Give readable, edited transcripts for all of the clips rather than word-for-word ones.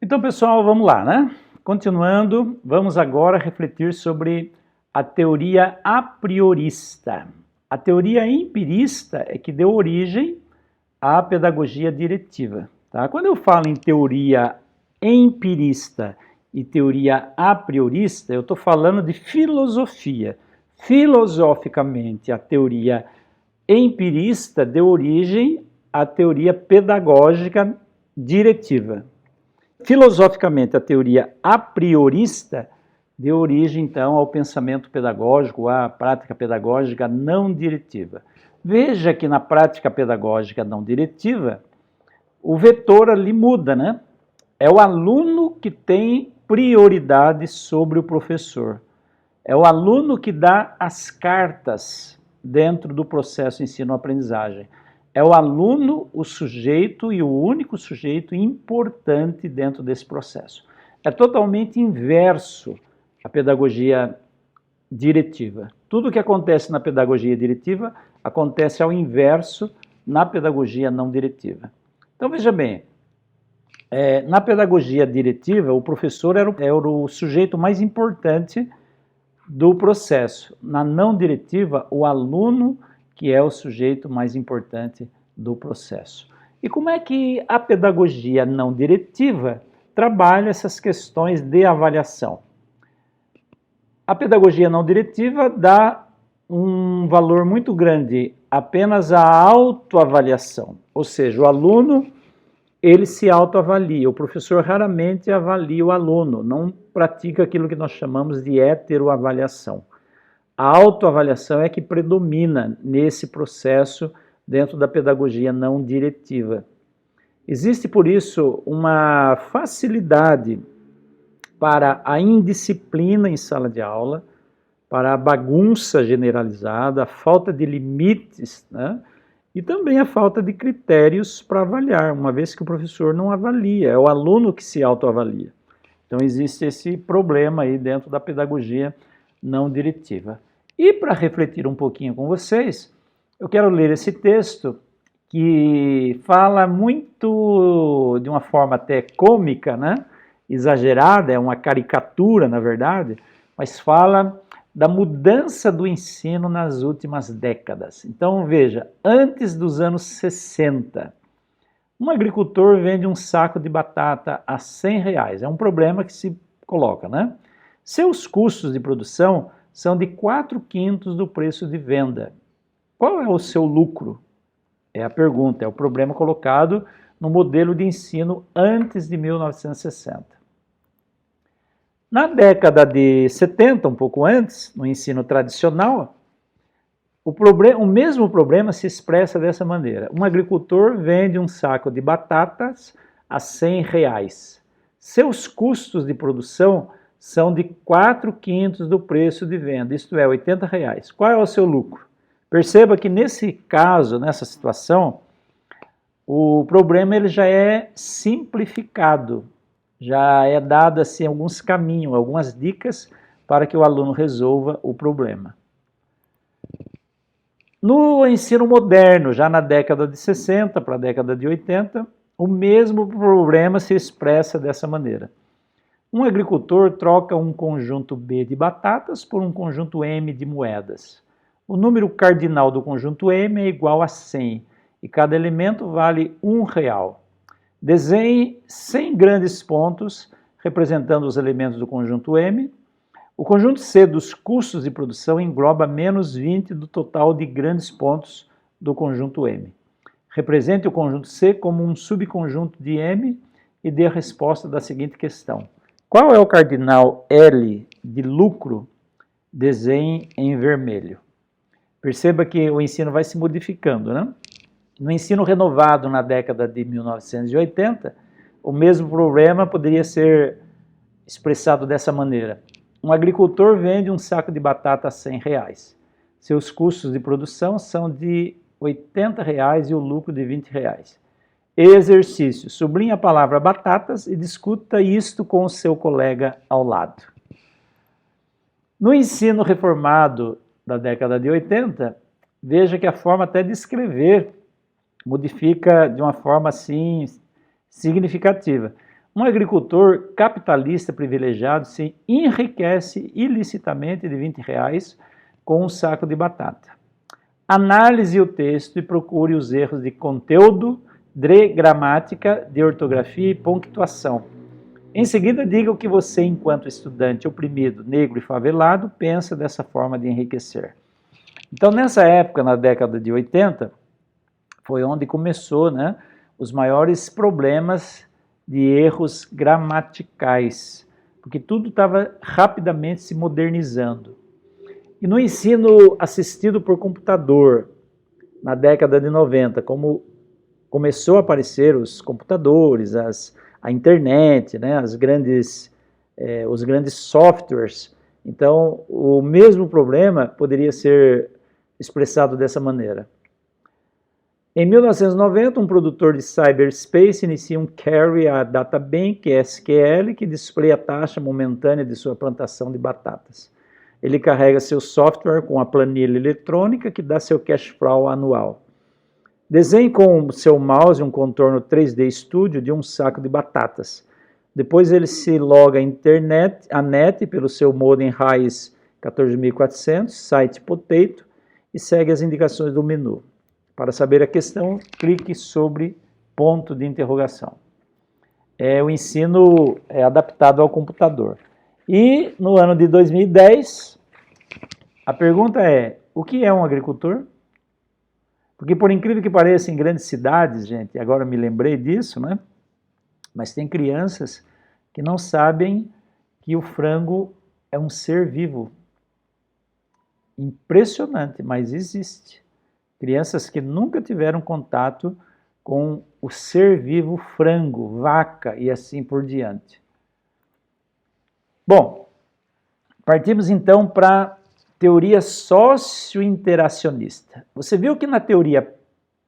Então, pessoal, vamos lá, né? Continuando, vamos agora refletir sobre a teoria a priorista. A teoria empirista é que deu origem à pedagogia diretiva, tá? Quando eu falo em teoria empirista e teoria a priorista, eu estou falando de filosofia. Filosoficamente, a teoria empirista deu origem à teoria pedagógica diretiva. Filosoficamente, a teoria a priorista deu origem, então, ao pensamento pedagógico, à prática pedagógica não diretiva. Veja que na prática pedagógica não diretiva, o vetor ali muda, né? É o aluno que tem prioridade sobre o professor. É o aluno que dá as cartas dentro do processo ensino-aprendizagem. É o aluno, o sujeito e o único sujeito importante dentro desse processo. É totalmente inverso à pedagogia diretiva. Tudo que acontece na pedagogia diretiva acontece ao inverso na pedagogia não diretiva. Então veja bem, na pedagogia diretiva o professor era o sujeito mais importante do processo. Na não diretiva, o aluno que é o sujeito mais importante do processo. E como é que a pedagogia não diretiva trabalha essas questões de avaliação? A pedagogia não diretiva dá um valor muito grande apenas à autoavaliação, ou seja, o aluno ele se autoavalia, o professor raramente avalia o aluno, não pratica aquilo que nós chamamos de heteroavaliação. A autoavaliação é que predomina nesse processo dentro da pedagogia não diretiva. Existe, por isso, uma facilidade para a indisciplina em sala de aula, para a bagunça generalizada, a falta de limites, né? E também a falta de critérios para avaliar, uma vez que o professor não avalia, é o aluno que se autoavalia. Então existe esse problema aí dentro da pedagogia não diretiva. E para refletir um pouquinho com vocês, eu quero ler esse texto que fala muito, de uma forma até cômica, né? Exagerada, é uma caricatura na verdade, mas fala da mudança do ensino nas últimas décadas. Então veja, antes dos anos 60, um agricultor vende um saco de batata a R$100, é um problema que se coloca, né? Seus custos de produção são de 4/5 do preço de venda. Qual é o seu lucro? É a pergunta, é o problema colocado no modelo de ensino antes de 1960. Na década de 70, um pouco antes, no ensino tradicional, o mesmo problema se expressa dessa maneira. Um agricultor vende um saco de batatas a R$100. Seus custos de produção são de 4/5 do preço de venda, isto é, R$80. Qual é o seu lucro? Perceba que nesse caso, nessa situação, o problema ele já é simplificado, já é dado assim alguns caminhos, algumas dicas para que o aluno resolva o problema. No ensino moderno, já na década de 60 para a década de 80, o mesmo problema se expressa dessa maneira. Um agricultor troca um conjunto B de batatas por um conjunto M de moedas. O número cardinal do conjunto M é igual a 100 e cada elemento vale R$1. Desenhe 100 grandes pontos representando os elementos do conjunto M. O conjunto C dos custos de produção engloba menos 20 do total de grandes pontos do conjunto M. Represente o conjunto C como um subconjunto de M e dê a resposta da seguinte questão. Qual é o cardinal L de lucro? Desenhe em vermelho. Perceba que o ensino vai se modificando, né? No ensino renovado na década de 1980, o mesmo problema poderia ser expressado dessa maneira. Um agricultor vende um saco de batata a R$100. Seus custos de produção são de R$80 e o lucro de R$20. Exercício. Sublinhe a palavra batatas e discuta isto com o seu colega ao lado. No ensino reformado da década de 80, veja que a forma até de escrever modifica de uma forma assim significativa. Um agricultor capitalista privilegiado se enriquece ilicitamente de R$20 com um saco de batata. Analise o texto e procure os erros de conteúdo, de gramática, de ortografia e pontuação. Em seguida, diga o que você, enquanto estudante oprimido, negro e favelado, pensa dessa forma de enriquecer. Então, nessa época, na década de 80, foi onde começou, né, os maiores problemas de erros gramaticais, porque tudo estava rapidamente se modernizando. E no ensino assistido por computador, na década de 90, como começou a aparecer os computadores, a internet, né, os grandes softwares, então o mesmo problema poderia ser expressado dessa maneira. Em 1990, um produtor de cyberspace inicia um Query a Databank SQL que displeia a taxa momentânea de sua plantação de batatas. Ele carrega seu software com a planilha eletrônica que dá seu cash flow anual. Desenhe com seu mouse um contorno 3D Studio de um saco de batatas. Depois ele se loga à net pelo seu modem RAIS 14400, site Potato, e segue as indicações do menu. Para saber a questão, clique sobre ponto de interrogação. O ensino é adaptado ao computador. E no ano de 2010, a pergunta é: o que é um agricultor? Porque por incrível que pareça, em grandes cidades, gente, agora me lembrei disso, né? Mas tem crianças que não sabem que o frango é um ser vivo. Impressionante, mas existe. Crianças que nunca tiveram contato com o ser vivo frango, vaca e assim por diante. Bom, partimos então para a teoria socio-interacionista. Você viu que na teoria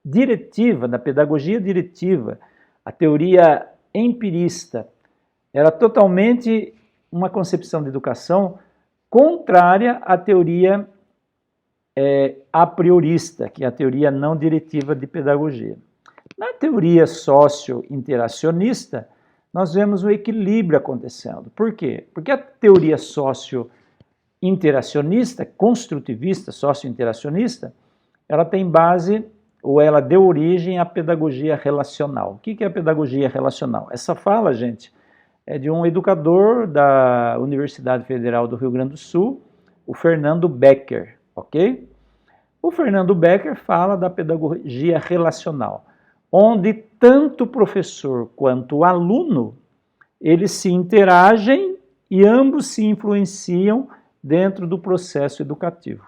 diretiva, na pedagogia diretiva, a teoria empirista era totalmente uma concepção de educação contrária à teoria a priorista, que é a teoria não diretiva de pedagogia. Na teoria socio-interacionista, nós vemos o equilíbrio acontecendo. Por quê? Porque a teoria socio-interacionista, construtivista, socio-interacionista, ela tem base, ou ela deu origem à pedagogia relacional. O que é a pedagogia relacional? Essa fala, gente, é de um educador da Universidade Federal do Rio Grande do Sul, o Fernando Becker. Ok? O Fernando Becker fala da pedagogia relacional, onde tanto o professor quanto o aluno, eles se interagem e ambos se influenciam dentro do processo educativo.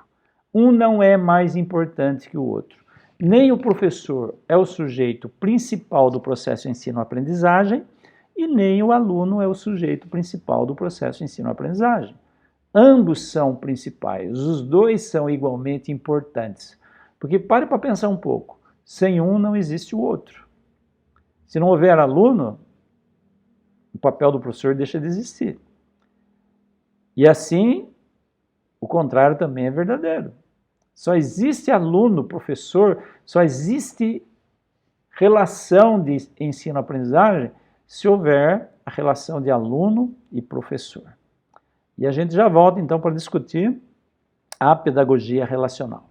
Um não é mais importante que o outro. Nem o professor é o sujeito principal do processo ensino-aprendizagem e nem o aluno é o sujeito principal do processo ensino-aprendizagem. Ambos são principais, os dois são igualmente importantes. Porque pare para pensar um pouco, sem um não existe o outro. Se não houver aluno, o papel do professor deixa de existir. E assim, o contrário também é verdadeiro. Só existe aluno, professor, só existe relação de ensino-aprendizagem se houver a relação de aluno e professor. E a gente já volta então para discutir a pedagogia relacional.